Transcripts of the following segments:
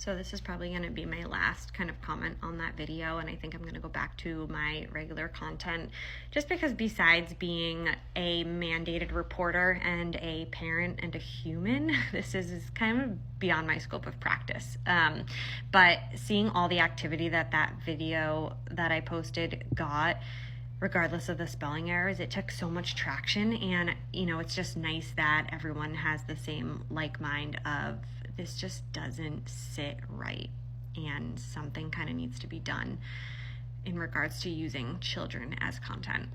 So this is probably going to be my last kind of comment on that video, and I think I'm going to go back to my regular content, just because besides being a mandated reporter and a parent and a human, this is kind of beyond my scope of practice. But seeing all the activity that video that I posted got, regardless of the spelling errors, it took so much traction, and it's just nice that everyone has the same like mind of, this just doesn't sit right and something kind of needs to be done in regards to using children as content.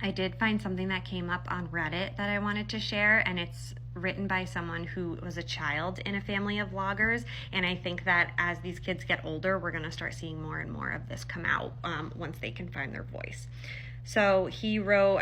I did find something that came up on Reddit that I wanted to share, and it's written by someone who was a child in a family of vloggers, and I think that as these kids get older, we're going to start seeing more and more of this come out once they can find their voice. So he wrote,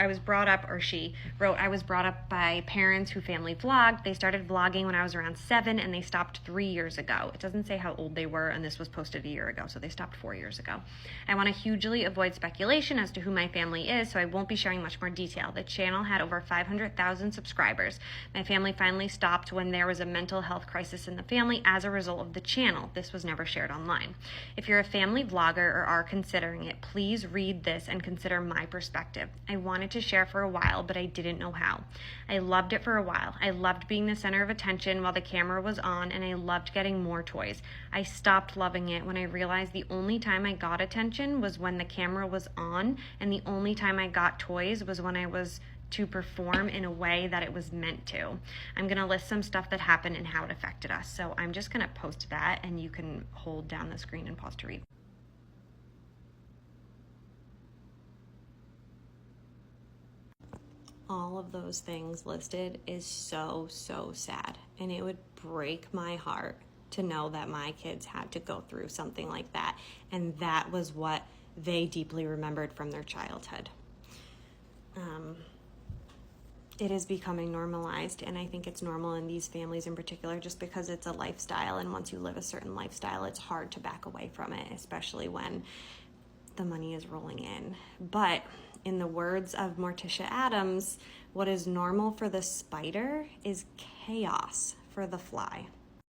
she wrote, I was brought up by parents who family vlogged. They started vlogging when I was around 7 and they stopped 3 years ago. It doesn't say how old they were, and this was posted a year ago, so they stopped 4 years ago. I want to hugely avoid speculation as to who my family is, so I won't be sharing much more detail. The channel had over 500,000 subscribers. My family finally stopped when there was a mental health crisis in the family as a result of the channel. This was never shared online. If you're a family vlogger or are considering it, please read this and consider my perspective. I wanted to share for a while, but I didn't know how. I loved it for a while. I loved being the center of attention while the camera was on, and I loved getting more toys. I stopped loving it when I realized the only time I got attention was when the camera was on, and the only time I got toys was when I was to perform in a way that it was meant to. I'm going to list some stuff that happened and how it affected us. So I'm just going to post that, and you can hold down the screen and pause to read. All of those things listed is so sad, and it would break my heart to know that my kids had to go through something like that, and that was what they deeply remembered from their childhood. It is becoming normalized, and I think it's normal in these families in particular just because it's a lifestyle, and once you live a certain lifestyle, it's hard to back away from it, especially when the money is rolling in. But in the words of Morticia Addams, what is normal for the spider is chaos for the fly.